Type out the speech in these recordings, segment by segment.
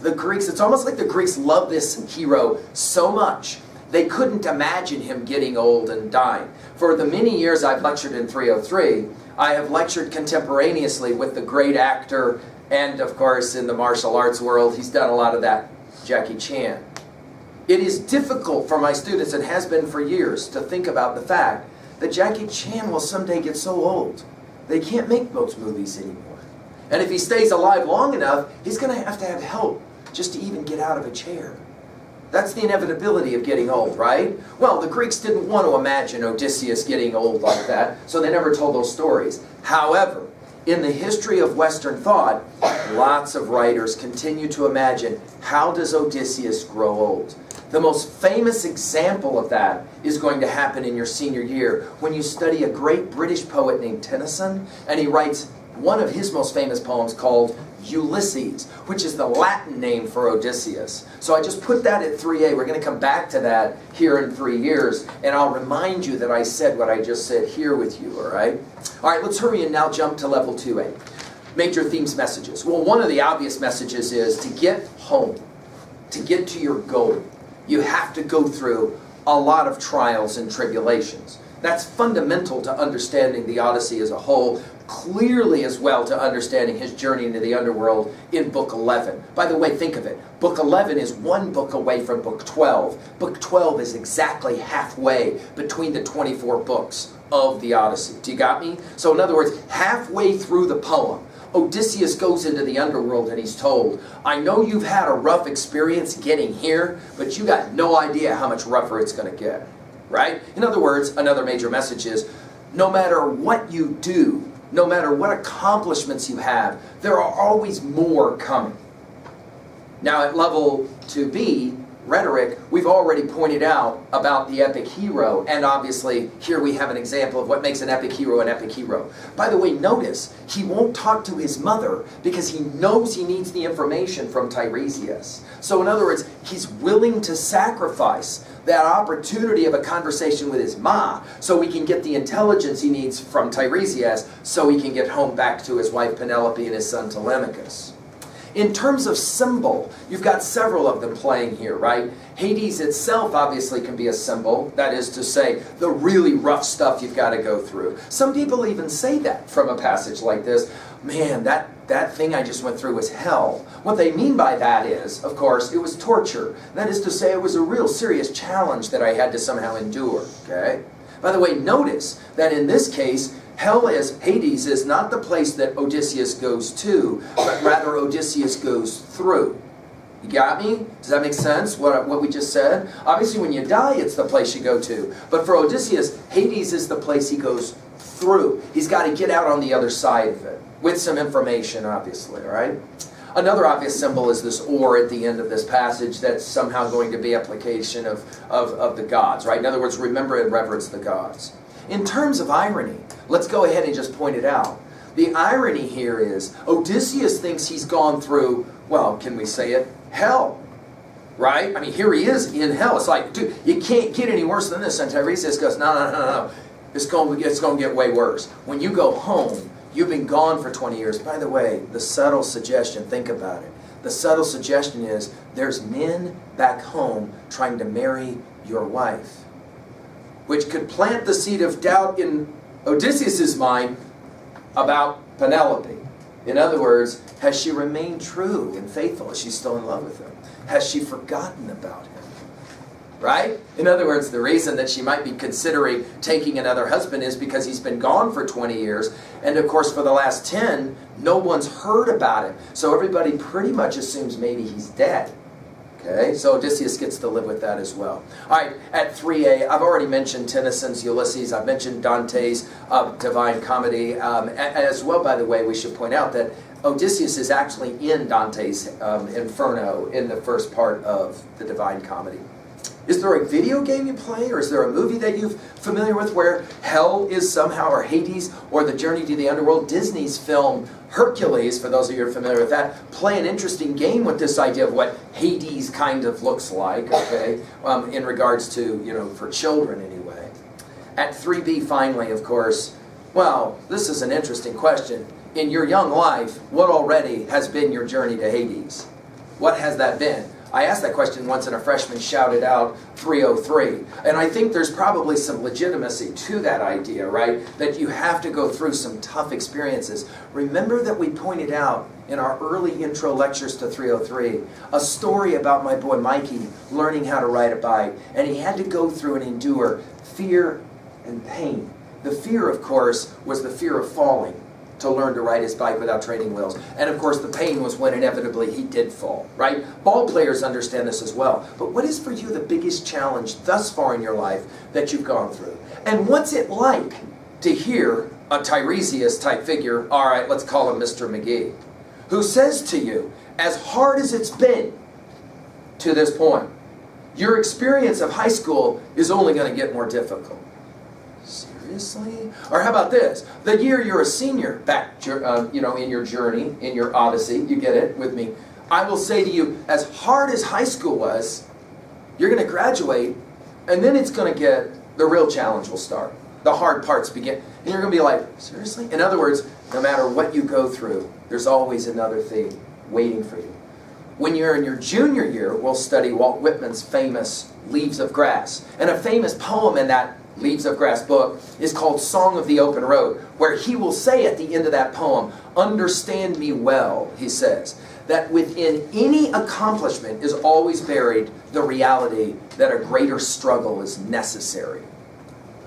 The Greeks, it's almost like the Greeks love this hero so much, they couldn't imagine him getting old and dying. For the many years I've lectured in 303, I have lectured contemporaneously with the great actor, and of course in the martial arts world, he's done a lot of that, Jackie Chan. It is difficult for my students, and has been for years, to think about the fact that Jackie Chan will someday get so old, they can't make those movies anymore. And if he stays alive long enough, he's going to have help just to even get out of a chair. That's the inevitability of getting old, right? Well, the Greeks didn't want to imagine Odysseus getting old like that, so they never told those stories. However, in the history of Western thought, lots of writers continue to imagine, how does Odysseus grow old? The most famous example of that is going to happen in your senior year when you study a great British poet named Tennyson, and he writes one of his most famous poems called Ulysses, which is the Latin name for Odysseus. So I just put that at 3A. We're going to come back to that here in 3 years, and I'll remind you that I said what I just said here with you, all right? All right, let's hurry and now jump to level 2A. Major themes messages. Well, one of the obvious messages is to get home, to get to your goal, you have to go through a lot of trials and tribulations. That's fundamental to understanding the Odyssey as a whole, clearly as well to understanding his journey into the underworld in Book 11. By the way, think of it. Book 11 is one book away from Book 12. Book 12 is exactly halfway between the 24 books of the Odyssey. Do you got me? So in other words, halfway through the poem, Odysseus goes into the underworld and he's told, I know you've had a rough experience getting here, but you got no idea how much rougher it's going to get. Right? In other words, another major message is, no matter what you do, no matter what accomplishments you have, there are always more coming. Now at level 2B, rhetoric, we've already pointed out about the epic hero, and obviously here we have an example of what makes an epic hero an epic hero. By the way, notice, he won't talk to his mother because he knows he needs the information from Tiresias. So in other words, he's willing to sacrifice that opportunity of a conversation with his ma so he can get the intelligence he needs from Tiresias so he can get home back to his wife Penelope and his son Telemachus. In terms of symbol, you've got several of them playing here, right? Hades itself obviously can be a symbol. That is to say, the really rough stuff you've got to go through. Some people even say that from a passage like this. Man, that thing I just went through was hell. What they mean by that is, of course, it was torture. That is to say, it was a real serious challenge that I had to somehow endure, okay? By the way, notice that in this case, Hades is not the place that Odysseus goes to, but rather Odysseus goes through. You got me? Does that make sense, what we just said? Obviously, when you die, it's the place you go to. But for Odysseus, Hades is the place he goes through. He's got to get out on the other side of it, with some information, obviously, all right? Another obvious symbol is this or at the end of this passage that's somehow going to be application of the gods, right? In other words, remember and reverence the gods. In terms of irony, let's go ahead and just point it out. The irony here is Odysseus thinks he's gone through, well, can we say it? Hell. Right? I mean, here he is in hell. It's like, dude, you can't get any worse than this. And Tiresias goes, no. It's going to get way worse. When you go home, you've been gone for 20 years. By the way, the subtle suggestion, think about it. The subtle suggestion is there's men back home trying to marry your wife, which could plant the seed of doubt in Odysseus' mind about Penelope. In other words, has she remained true and faithful? Is she still in love with him? Has she forgotten about him? Right? In other words, the reason that she might be considering taking another husband is because he's been gone for 20 years. And of course, for the last 10, no one's heard about him. So everybody pretty much assumes maybe he's dead. Okay, so Odysseus gets to live with that as well. All right, at 3A, I've already mentioned Tennyson's Ulysses. I've mentioned Dante's Divine Comedy. As well, by the way, we should point out that Odysseus is actually in Dante's Inferno in the first part of the Divine Comedy. Is there a video game you play, or is there a movie that you're familiar with where hell is somehow, or Hades, or the journey to the underworld? Disney's film Hercules, for those of you who are familiar with that, play an interesting game with this idea of what Hades kind of looks like, okay, in regards to, for children anyway. At 3B, finally, of course, well, this is an interesting question. In your young life, what already has been your journey to Hades? What has that been? I asked that question once and a freshman shouted out 303. And I think there's probably some legitimacy to that idea, right? That you have to go through some tough experiences. Remember that we pointed out in our early intro lectures to 303 a story about my boy Mikey learning how to ride a bike. And he had to go through and endure fear and pain. The fear, of course, was the fear of falling, to learn to ride his bike without training wheels. And of course the pain was when inevitably he did fall, right? Ball players understand this as well. But what is for you the biggest challenge thus far in your life that you've gone through? And what's it like to hear a Tiresias type figure, all right, let's call him Mr. McGee, who says to you, as hard as it's been to this point, your experience of high school is only going to get more difficult. Seriously? Or how about this? The year you're a senior, back in your journey, in your Odyssey, you get it with me, I will say to you, as hard as high school was, you're going to graduate, and then it's going to get, the real challenge will start. The hard parts begin. And you're going to be like, seriously? In other words, no matter what you go through, there's always another thing waiting for you. When you're in your junior year, we'll study Walt Whitman's famous Leaves of Grass. And a famous poem in that Leaves of Grass book is called Song of the Open Road, where he will say at the end of that poem, understand me well, he says, that within any accomplishment is always buried the reality that a greater struggle is necessary.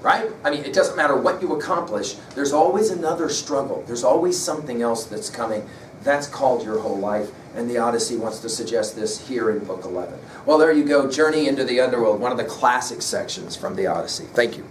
Right? I mean, it doesn't matter what you accomplish, there's always another struggle. There's always something else that's coming. That's called your whole life, and the Odyssey wants to suggest this here in Book 11. Well, there you go, Journey into the Underworld, one of the classic sections from the Odyssey. Thank you.